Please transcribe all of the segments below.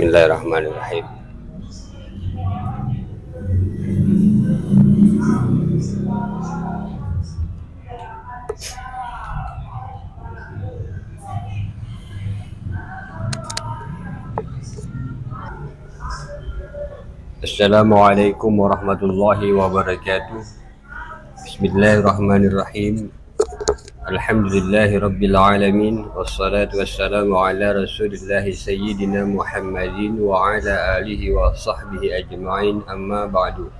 Bismillahirrahmanirrahim. Assalamualaikum warahmatullahi wabarakatuh. Bismillahirrahmanirrahim. Alhamdulillahi rabbil alamin. Wassalatu wassalamu ala rasulillahi sayyidina Muhammadin wa ala alihi wa sahbihi ajma'in, amma ba'du.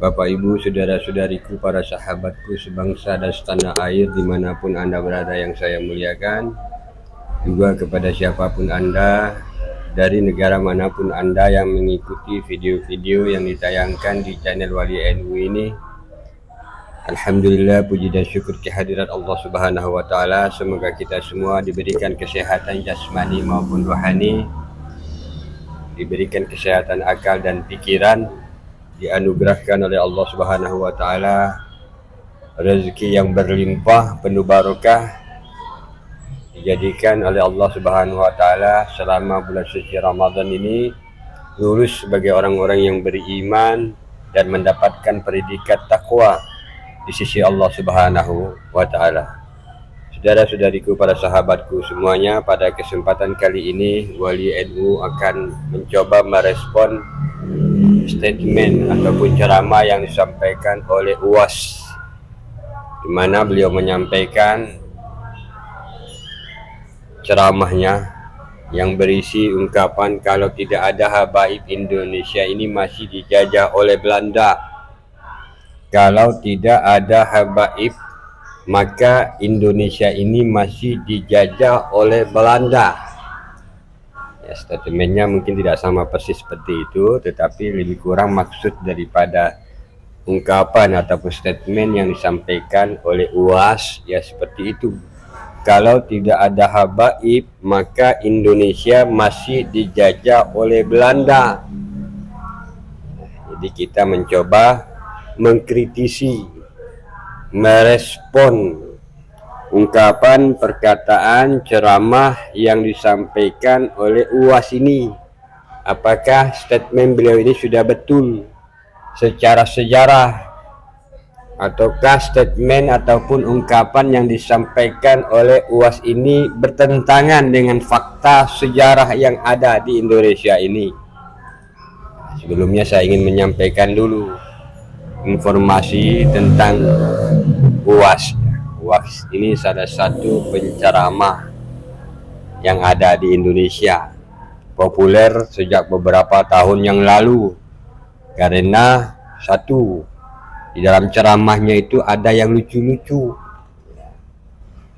Bapak ibu saudara-saudariku, para sahabatku sebangsa dan setanah air dimanapun anda berada yang saya muliakan, juga kepada siapapun anda dari negara manapun anda yang mengikuti video-video yang ditayangkan di channel Wali NU ini. Alhamdulillah, puji dan syukur kehadirat Allah Subhanahu wa Ta'ala. Semoga kita semua diberikan kesehatan jasmani maupun rohani, diberikan kesehatan akal dan pikiran, dianugerahkan oleh Allah Subhanahu wa Ta'ala rezeki yang berlimpah penuh barokah, dijadikan oleh Allah Subhanahu wa Ta'ala selama bulan suci Ramadan ini lulus sebagai orang-orang yang beriman dan mendapatkan predikat takwa di sisi Allah Subhanahu wa Ta'ala. Saudara-saudariku, para sahabatku semuanya, pada kesempatan kali ini Wali NU akan mencoba merespon statement ataupun ceramah yang disampaikan oleh UAS, di mana beliau menyampaikan ceramahnya yang berisi ungkapan kalau tidak ada habaib Indonesia ini masih dijajah oleh Belanda. Kalau tidak ada habaib maka Indonesia ini masih dijajah oleh Belanda. Ya, statementnya mungkin tidak sama persis seperti itu, tetapi lebih kurang maksud daripada ungkapan ataupun statement yang disampaikan oleh UAS ya seperti itu. Kalau tidak ada habaib maka Indonesia masih dijajah oleh Belanda. Jadi kita mencoba mengkritisi, merespon ungkapan, perkataan, ceramah yang disampaikan oleh UAS ini. Apakah statement beliau ini sudah betul secara sejarah, ataukah statement ataupun ungkapan yang disampaikan oleh UAS ini bertentangan dengan fakta sejarah yang ada di Indonesia ini? Sebelumnya saya ingin menyampaikan dulu informasi tentang UAS. UAS ini salah satu penceramah yang ada di Indonesia, populer sejak beberapa tahun yang lalu karena satu, di dalam ceramahnya itu ada yang lucu-lucu.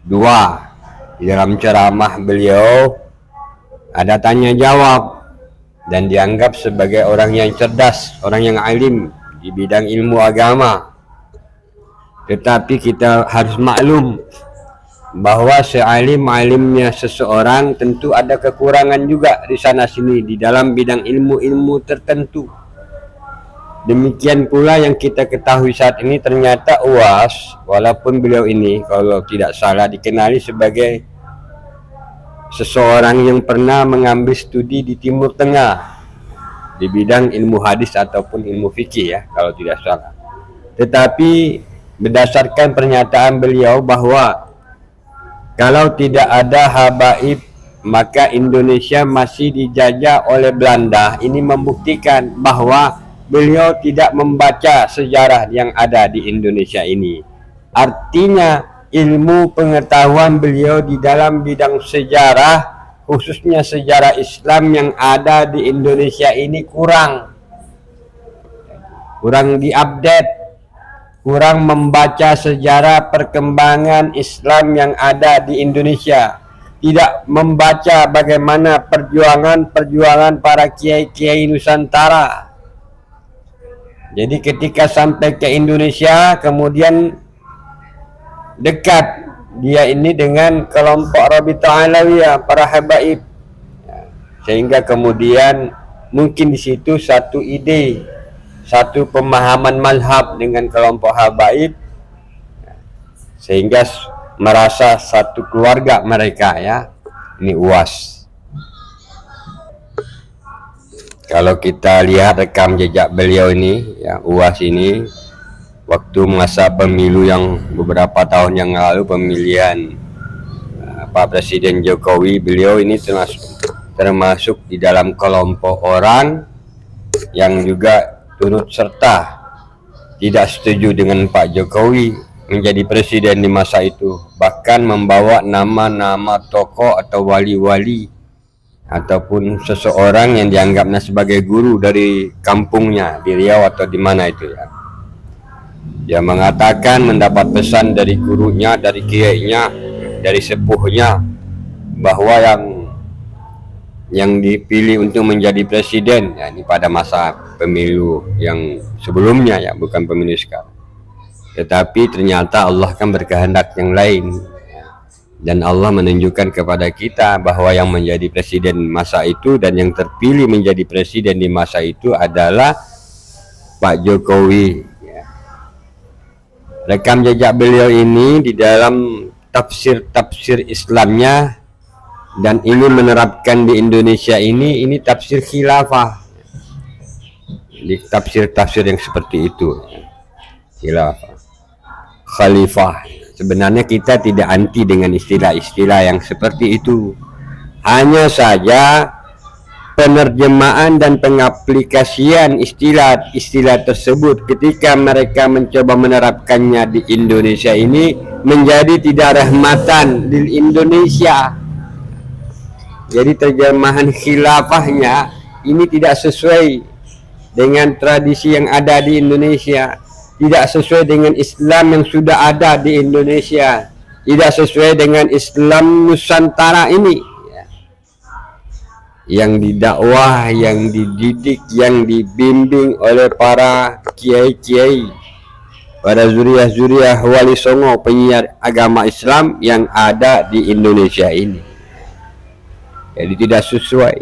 Dua, di dalam ceramah beliau ada tanya jawab dan dianggap sebagai orang yang cerdas, orang yang alim di bidang ilmu agama. Tetapi kita harus maklum bahwa sealim-alimnya seseorang tentu ada kekurangan juga di sana sini di dalam bidang ilmu-ilmu tertentu. Demikian pula yang kita ketahui saat ini, ternyata UAS, walaupun beliau ini kalau tidak salah dikenali sebagai seseorang yang pernah mengambil studi di Timur Tengah di bidang ilmu hadis ataupun ilmu fikih ya kalau tidak salah. Tetapi berdasarkan pernyataan beliau bahwa kalau tidak ada habaib maka Indonesia masih dijajah oleh Belanda, ini membuktikan bahwa beliau tidak membaca sejarah yang ada di Indonesia ini. Artinya ilmu pengetahuan beliau di dalam bidang sejarah, khususnya sejarah Islam yang ada di Indonesia ini kurang diupdate, kurang membaca sejarah perkembangan Islam yang ada di Indonesia, tidak membaca bagaimana perjuangan para kiai-kiai Nusantara. Jadi ketika sampai ke Indonesia kemudian dekat dia ini dengan kelompok Rabithah Alawiyah, para habaib, sehingga kemudian mungkin di situ satu ide, satu pemahaman mazhab dengan kelompok habaib, sehingga merasa satu keluarga mereka ya. Ini UAS. Kalau kita lihat rekam jejak beliau ini, ya, UAS ini, waktu masa pemilu yang beberapa tahun yang lalu, pemilihan Pak Presiden Jokowi, beliau ini termasuk di dalam kelompok orang yang juga turut serta tidak setuju dengan Pak Jokowi menjadi presiden di masa itu, bahkan membawa nama-nama tokoh atau wali-wali ataupun seseorang yang dianggapnya sebagai guru dari kampungnya di Riau atau di mana itu, ya. Dia mengatakan mendapat pesan dari gurunya, dari kiainya, dari sepuhnya, bahwa yang dipilih untuk menjadi presiden, ya, ini pada masa pemilu yang sebelumnya, ya, bukan pemilu sekarang. Tetapi ternyata Allah kan berkehendak yang lain, dan Allah menunjukkan kepada kita bahwa yang menjadi presiden masa itu dan yang terpilih menjadi presiden di masa itu adalah Pak Jokowi, ya. Rekam jejak beliau ini di dalam tafsir Islamnya, dan ini menerapkan di Indonesia ini tafsir khilafah, di tafsir yang seperti itu, khilafah, khalifah. Sebenarnya kita tidak anti dengan istilah-istilah yang seperti itu. Hanya saja penerjemahan dan pengaplikasian istilah-istilah tersebut ketika mereka mencoba menerapkannya di Indonesia ini menjadi tidak rahmatan di Indonesia. Jadi terjemahan khilafahnya ini tidak sesuai dengan tradisi yang ada di Indonesia, tidak sesuai dengan Islam yang sudah ada di Indonesia, tidak sesuai dengan Islam Nusantara ini, ya, yang didakwah, yang dididik, yang dibimbing oleh para kiai-kiai, para zuriah-zuriah wali songo penyiar agama Islam yang ada di Indonesia ini. Jadi tidak sesuai.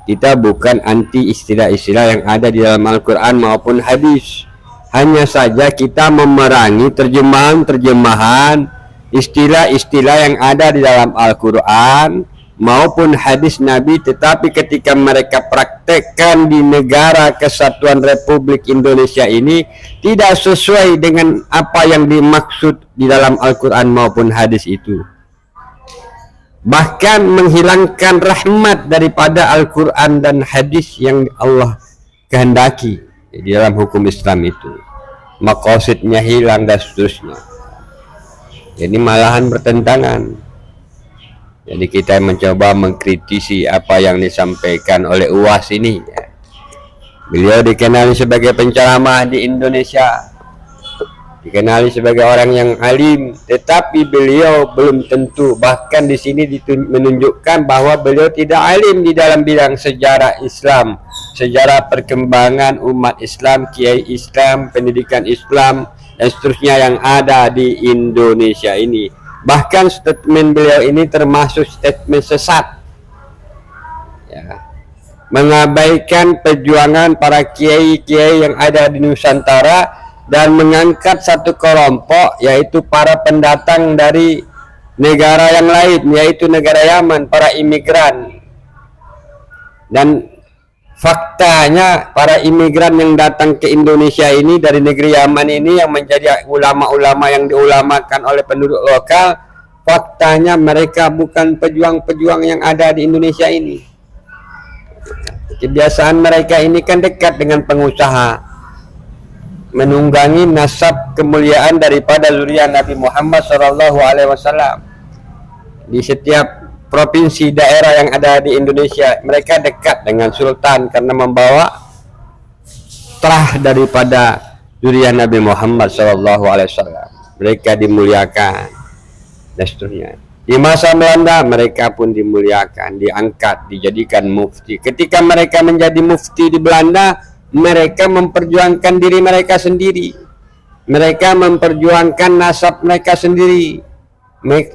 Kita bukan anti istilah-istilah yang ada di dalam Al-Quran maupun hadis. Hanya saja kita memerangi terjemahan istilah-istilah yang ada di dalam Al-Quran maupun hadis Nabi, tetapi ketika mereka praktekkan di negara Kesatuan Republik Indonesia ini tidak sesuai dengan apa yang dimaksud di dalam Al-Quran maupun hadis itu. Bahkan menghilangkan rahmat daripada Al-Quran dan hadis yang Allah kehendaki di dalam hukum Islam itu, maqasidnya hilang dan seterusnya. Jadi malahan bertentangan. Jadi kita mencoba mengkritisi apa yang disampaikan oleh UAS ini, ya. Beliau dikenali sebagai penceramah di Indonesia, dikenali sebagai orang yang alim, tetapi beliau belum tentu, bahkan di sini menunjukkan bahwa beliau tidak alim di dalam bidang sejarah Islam, sejarah perkembangan umat Islam, kiai Islam, pendidikan Islam, dan seterusnya yang ada di Indonesia ini. Bahkan statement beliau ini termasuk statement sesat, ya, mengabaikan perjuangan para kiai-kiai yang ada di Nusantara dan mengangkat satu kelompok, yaitu para pendatang dari negara yang lain, yaitu negara Yaman, para imigran. Dan faktanya para imigran yang datang ke Indonesia ini dari negeri Yaman ini yang menjadi ulama-ulama yang diulamakan oleh penduduk lokal, faktanya mereka bukan pejuang-pejuang yang ada di Indonesia ini. Kebiasaan mereka ini kan dekat dengan pengusaha, menunggangi nasab kemuliaan daripada zuriat Nabi Muhammad SAW. Di setiap provinsi daerah yang ada di Indonesia, mereka dekat dengan sultan karena membawa terah daripada zuriat Nabi Muhammad SAW. Mereka dimuliakan dan seterusnya. Di masa Belanda mereka pun dimuliakan, diangkat, dijadikan mufti. Ketika mereka menjadi mufti di Belanda, mereka memperjuangkan diri mereka sendiri, mereka memperjuangkan nasab mereka sendiri,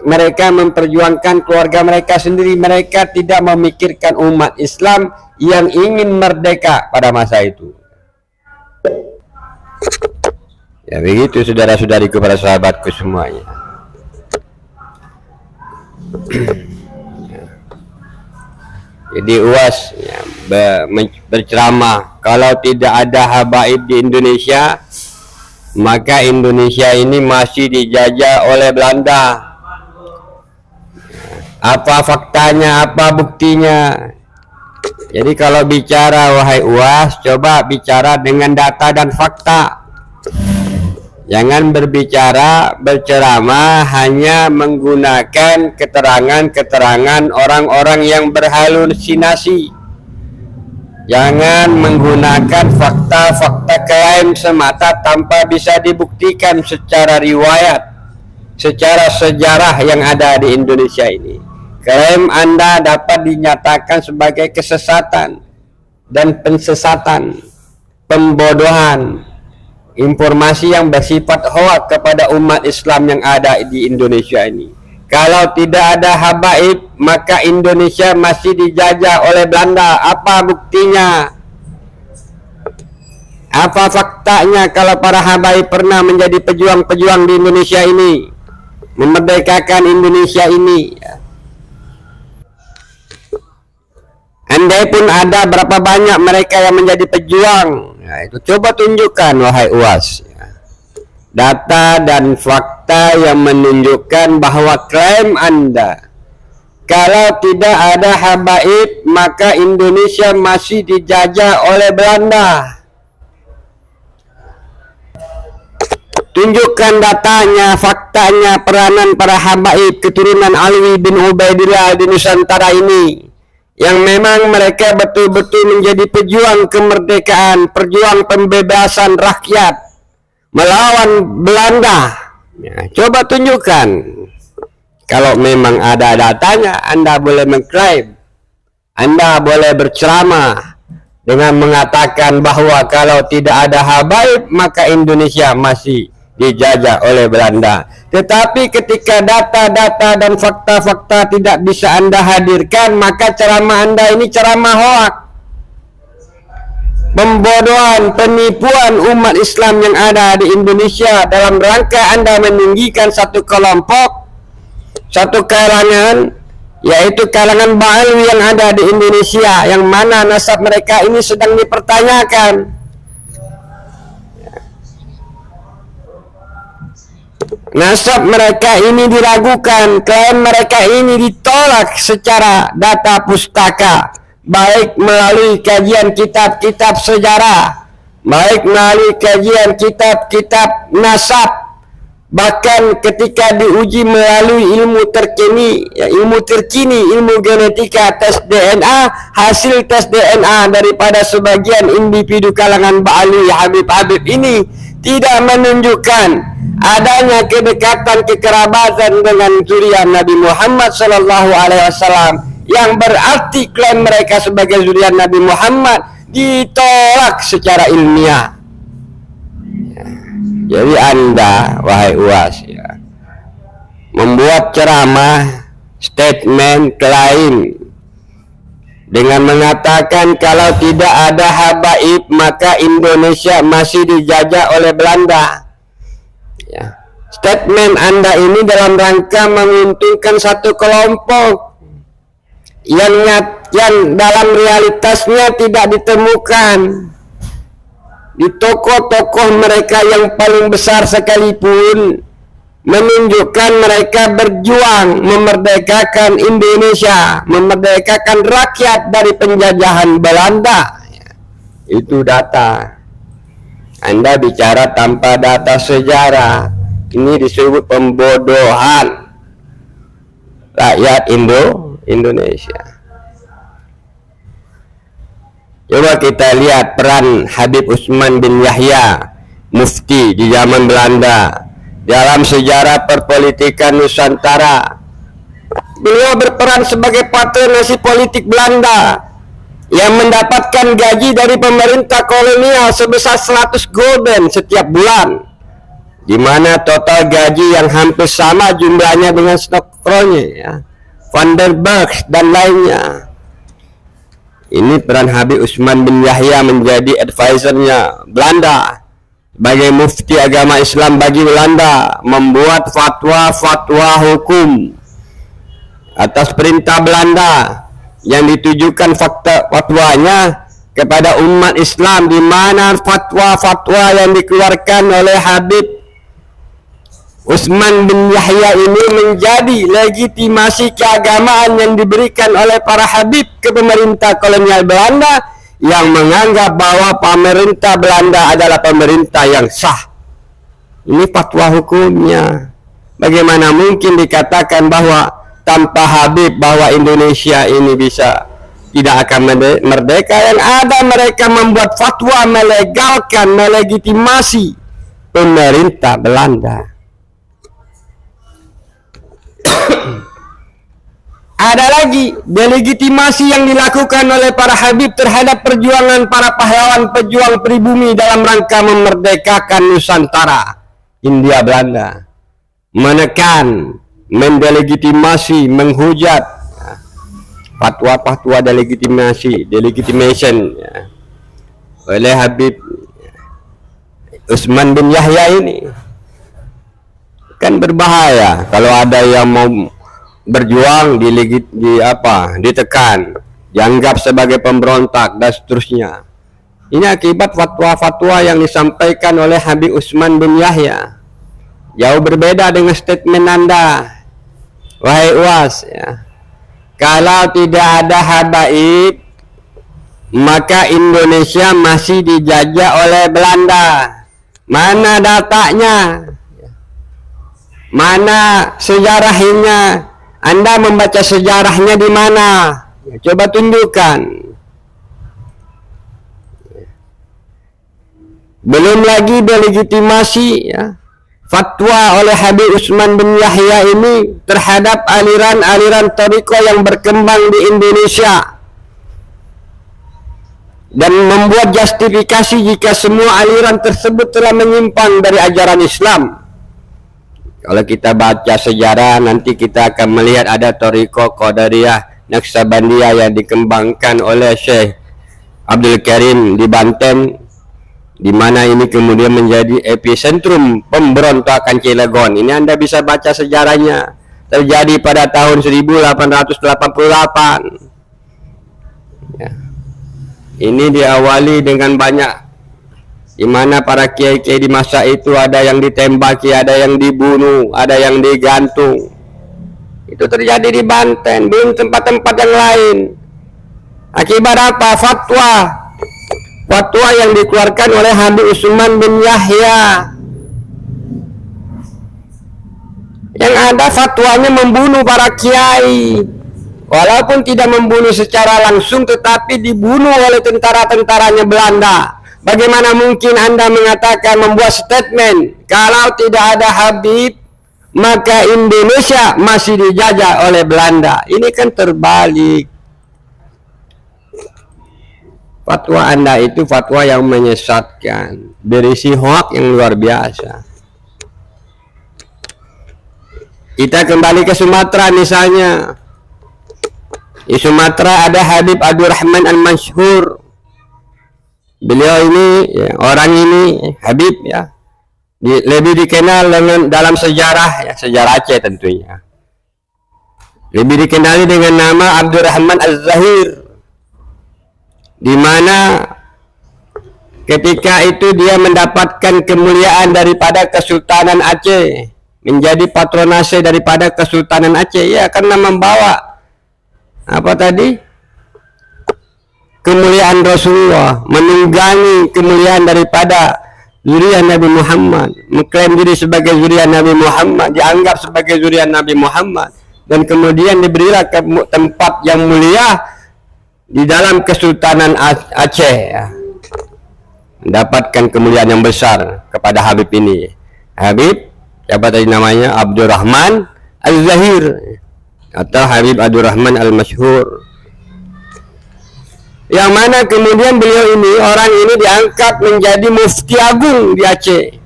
mereka memperjuangkan keluarga mereka sendiri. Mereka tidak memikirkan umat Islam yang ingin merdeka pada masa itu. Ya begitu saudara-saudariku, para sahabatku semuanya. Jadi UAS ya, berceramah, kalau tidak ada habaib di Indonesia, maka Indonesia ini masih dijajah oleh Belanda. Apa faktanya, apa buktinya? Jadi kalau bicara wahai UAS, coba bicara dengan data dan fakta. Jangan berceramah hanya menggunakan keterangan-keterangan orang-orang yang berhalusinasi. Jangan menggunakan fakta-fakta klaim semata tanpa bisa dibuktikan secara riwayat, secara sejarah yang ada di Indonesia ini. Klaim Anda dapat dinyatakan sebagai kesesatan dan pensesatan, pembodohan, informasi yang bersifat hoak kepada umat Islam yang ada di Indonesia ini. Kalau tidak ada habaib, maka Indonesia masih dijajah oleh Belanda. Apa buktinya? Apa faktanya kalau para habaib pernah menjadi pejuang-pejuang di Indonesia ini, memerdekakan Indonesia ini? Andai pun ada berapa banyak mereka yang menjadi pejuang, ya, itu coba tunjukkan wahai UAS, ya, data dan fakta yang menunjukkan bahwa klaim Anda kalau tidak ada habaib maka Indonesia masih dijajah oleh Belanda. Tunjukkan datanya, faktanya, peranan para habaib keturunan Alwi bin Ubaidillah di Nusantara ini, yang memang mereka betul-betul menjadi pejuang kemerdekaan, pejuang pembebasan rakyat melawan Belanda. Ya, coba tunjukkan. Kalau memang ada datanya, Anda boleh mengklaim, Anda boleh berceramah dengan mengatakan bahwa kalau tidak ada habaib maka Indonesia masih dijajah oleh Belanda. Tetapi ketika data-data dan fakta-fakta tidak bisa Anda hadirkan, maka ceramah Anda ini ceramah hoak, pembodohan, penipuan umat Islam yang ada di Indonesia dalam rangka Anda meninggikan satu kelompok, satu kalangan, yaitu kalangan Ba'alwi yang ada di Indonesia, yang mana nasab mereka ini sedang dipertanyakan. Nasab mereka ini diragukan, klaim mereka ini ditolak secara data pustaka, baik melalui kajian kitab-kitab sejarah, baik melalui kajian kitab-kitab nasab, bahkan ketika diuji melalui ilmu terkini, ilmu genetika, tes DNA, hasil tes DNA daripada sebagian individu kalangan Ba'alwi Habib-Habib ini tidak menunjukkan adanya kedekatan kekerabatan dengan zuriat Nabi Muhammad sallallahu alaihi wasallam, yang berarti klaim mereka sebagai zuriat Nabi Muhammad ditolak secara ilmiah. Jadi Anda wahai UAS, ya, membuat ceramah, statement, klaim dengan mengatakan kalau tidak ada habaib maka Indonesia masih dijajah oleh Belanda. Ya. Statement Anda ini dalam rangka menguntungkan satu kelompok yang dalam realitasnya tidak ditemukan di tokoh-tokoh mereka yang paling besar sekalipun, menunjukkan mereka berjuang memerdekakan Indonesia, memerdekakan rakyat dari penjajahan Belanda. Itu data. Anda bicara tanpa data sejarah, ini disebut pembodohan rakyat Indonesia. Coba kita lihat peran Habib Utsman bin Yahya, mufti di zaman Belanda, dalam sejarah perpolitikan Nusantara. Beliau berperan sebagai patronasi politik Belanda yang mendapatkan gaji dari pemerintah kolonial sebesar 100 gulden setiap bulan, di mana total gaji yang hampir sama jumlahnya dengan Stokronya, ya, Van der Berg dan lainnya. Ini peran Habib Utsman bin Yahya menjadi advisernya Belanda sebagai mufti agama Islam bagi Belanda, membuat fatwa-fatwa hukum atas perintah Belanda yang ditujukan fatwanya kepada umat Islam, di mana fatwa-fatwa yang dikeluarkan oleh Habib Utsman bin Yahya ini menjadi legitimasi keagamaan yang diberikan oleh para habib ke pemerintah kolonial Belanda yang menganggap bahwa pemerintah Belanda adalah pemerintah yang sah. Ini fatwa hukumnya. Bagaimana mungkin dikatakan bahwa tanpa Habib bahwa Indonesia ini bisa tidak akan merdeka? Yang ada mereka membuat fatwa melegalkan, melegitimasi pemerintah Belanda. Ada lagi delegitimasi yang dilakukan oleh para habib terhadap perjuangan para pahlawan pejuang pribumi dalam rangka memerdekakan Nusantara. India Belanda menekan, mendelegitimasi, menghujat fatwa-fatwa delegitimation oleh Habib Utsman bin Yahya ini. Kan berbahaya kalau ada yang mau berjuang ditekan, dianggap sebagai pemberontak dan seterusnya. Ini akibat fatwa-fatwa yang disampaikan oleh Habib Utsman bin Yahya. Jauh berbeda dengan statement Anda, wahai UAS, ya. Kalau tidak ada habaib, maka Indonesia masih dijajah oleh Belanda. Mana datanya? Mana sejarahnya? Anda membaca sejarahnya di mana? Coba tunjukkan. Belum lagi delegitimasi, ya, fatwa oleh Habib Utsman bin Yahya ini terhadap aliran-aliran thariqah yang berkembang di Indonesia, dan membuat justifikasi jika semua aliran tersebut telah menyimpang dari ajaran Islam. Kalau kita baca sejarah, nanti kita akan melihat ada thariqah Qadariyah Naqsabandiyah yang dikembangkan oleh Syekh Abdul Karim di Banten, di mana ini kemudian menjadi epicentrum pemberontakan Cilegon. Ini Anda bisa baca sejarahnya. Terjadi pada tahun 1888. Ya. Ini diawali dengan banyak, di mana para kiai-kiai di masa itu ada yang ditembaki, ada yang dibunuh, ada yang digantung. Itu terjadi di Banten, belum tempat-tempat yang lain. Akibat apa? Fatwa yang dikeluarkan oleh Habib Utsman bin Yahya. Yang ada fatwanya membunuh para kiai. Walaupun tidak membunuh secara langsung, tetapi dibunuh oleh tentara-tentaranya Belanda. Bagaimana mungkin Anda mengatakan, membuat statement, kalau tidak ada Habib, maka Indonesia masih dijajah oleh Belanda? Ini kan terbalik. Fatwa Anda itu fatwa yang menyesatkan, berisi hoak yang luar biasa. Kita kembali ke Sumatera misalnya. Di Sumatera ada Habib Abdurrahman Al-Masyhur. Beliau ini, ya, orang ini Habib, ya, lebih dikenal dengan dalam sejarah, ya, sejarah Aceh tentunya. Lebih dikenali dengan nama Abdurrahman Az-Zahir, di mana ketika itu dia mendapatkan kemuliaan daripada Kesultanan Aceh, menjadi patronase daripada Kesultanan Aceh, ya, karena membawa apa tadi? Kemuliaan Rasulullah, menunggangi kemuliaan daripada zuriat Nabi Muhammad, mengklaim diri sebagai zuriat Nabi Muhammad, dianggap sebagai zuriat Nabi Muhammad, dan kemudian diberilah tempat yang mulia di dalam Kesultanan Aceh, ya. Mendapatkan kemuliaan yang besar kepada Habib ini. Habib, siapa tadi namanya? Abdurrahman Az-Zahir atau Habib Abdurrahman Al-Masyhur, yang mana kemudian beliau ini, orang ini diangkat menjadi mufti agung di Aceh.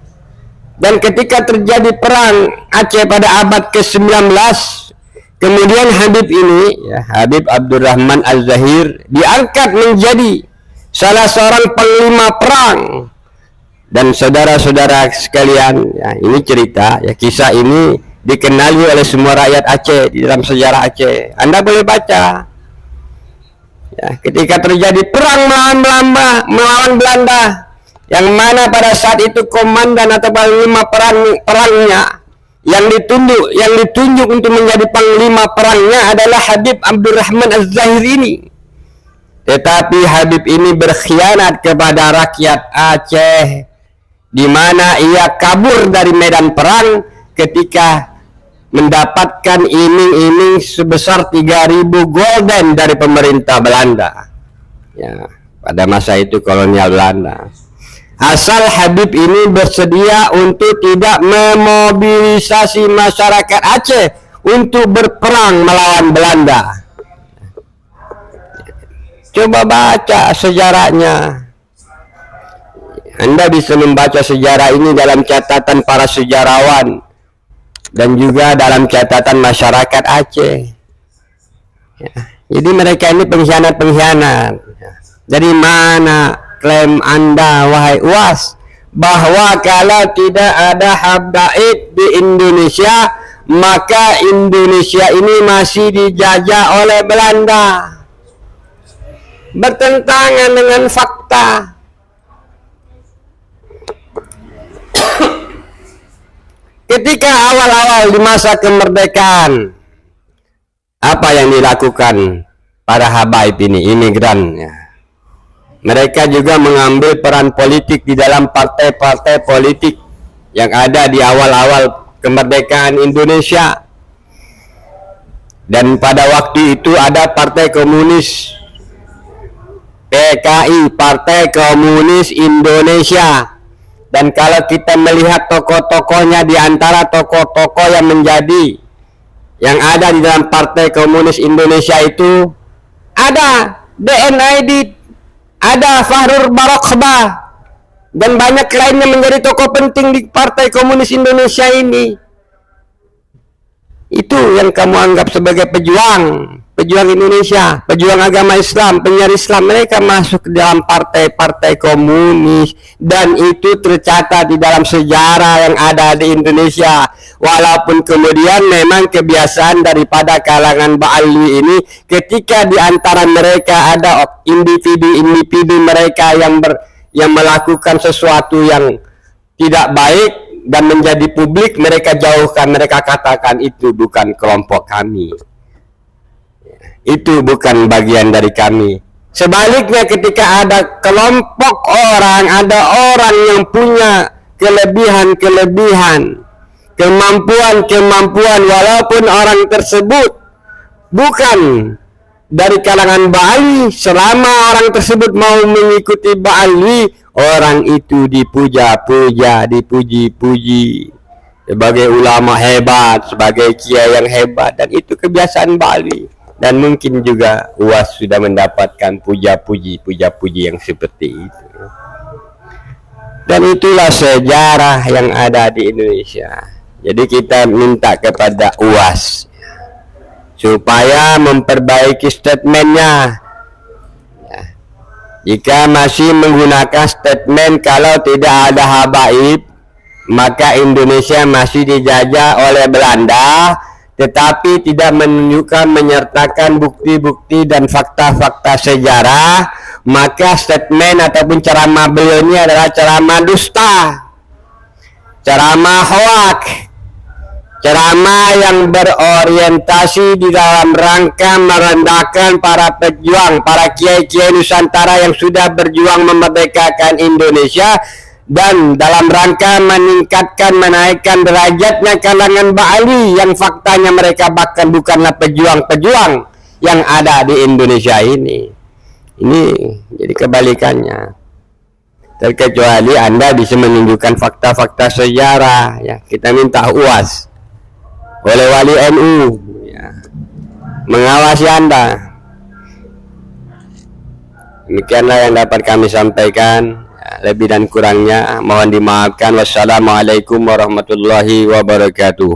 Dan ketika terjadi perang Aceh pada abad ke-19, kemudian Habib ini, ya, Habib Abdurrahman Az-Zahir, diangkat menjadi salah seorang panglima perang. Dan saudara-saudara sekalian, ya, ini cerita, ya, kisah ini dikenali oleh semua rakyat Aceh di dalam sejarah Aceh. Anda boleh baca. Ya, ketika terjadi perang melawan Belanda, yang mana pada saat itu komandan atau panglima perangnya yang ditunjuk untuk menjadi panglima perangnya adalah Habib Abdurrahman Az-Zahir ini. Tetapi Habib ini berkhianat kepada rakyat Aceh, di mana ia kabur dari medan perang ketika mendapatkan iming-iming sebesar 3.000 gulden dari pemerintah Belanda. Ya, pada masa itu kolonial Belanda. Asal Habib ini bersedia untuk tidak memobilisasi masyarakat Aceh untuk berperang melawan Belanda. Coba baca sejarahnya. Anda bisa membaca sejarah ini dalam catatan para sejarawan dan juga dalam catatan masyarakat Aceh. Ya, jadi mereka ini pengkhianat-pengkhianat. Dari mana klaim Anda, wahai UAS, bahwa kalau tidak ada habaib di Indonesia, maka Indonesia ini masih dijajah oleh Belanda? Bertentangan dengan fakta. Ketika awal-awal di masa kemerdekaan, apa yang dilakukan para habaib ini, imigran? Ya. Mereka juga mengambil peran politik di dalam partai-partai politik yang ada di awal-awal kemerdekaan Indonesia. Dan pada waktu itu ada Partai Komunis PKI, Partai Komunis Indonesia. Dan kalau kita melihat tokoh-tokohnya, di antara tokoh-tokoh yang ada di dalam Partai Komunis Indonesia itu ada DNID, ada Fahrur Barokhbah, dan banyak lainnya menjadi tokoh penting di Partai Komunis Indonesia ini. Itu yang kamu anggap sebagai pejuang Indonesia, pejuang agama Islam, penyari Islam. Mereka masuk ke dalam partai-partai komunis, dan itu tercatat di dalam sejarah yang ada di Indonesia. Walaupun kemudian memang kebiasaan daripada kalangan Ba'alwi ini, ketika di antara mereka ada individu-individu mereka yang melakukan sesuatu yang tidak baik dan menjadi publik, mereka jauhkan, mereka katakan itu bukan kelompok kami, itu bukan bagian dari kami. Sebaliknya, ketika ada kelompok orang, ada orang yang punya kelebihan, kemampuan, walaupun orang tersebut bukan dari kalangan Ba'alwi, selama orang tersebut mau mengikuti Ba'alwi, orang itu dipuja-puja, dipuji-puji sebagai ulama hebat, sebagai kiai yang hebat, dan itu kebiasaan Ba'alwi. Dan mungkin juga UAS sudah mendapatkan puja-puji yang seperti itu. Dan itulah sejarah yang ada di Indonesia. Jadi kita minta kepada UAS supaya memperbaiki statementnya. Ya. Jika masih menggunakan statement kalau tidak ada habaib, maka Indonesia masih dijajah oleh Belanda, tetapi tidak menunjukkan, menyertakan bukti-bukti dan fakta-fakta sejarah, maka statement ataupun ceramah beliau ini adalah ceramah dusta, ceramah hoak, ceramah yang berorientasi di dalam rangka merendahkan para pejuang, para kiai-kiai Nusantara yang sudah berjuang memerdekakan Indonesia, dan dalam rangka meningkatkan, menaikkan derajatnya kalangan Ba'alwi yang faktanya mereka bahkan bukanlah pejuang-pejuang yang ada di Indonesia ini. Ini jadi kebalikannya. Terkecuali Anda bisa menunjukkan fakta-fakta sejarah, ya, kita minta UAS oleh wali NU, ya, mengawasi Anda. Demikianlah yang dapat kami sampaikan. Lebih dan kurangnya mohon dimaafkan. Wassalamualaikum warahmatullahi wabarakatuh.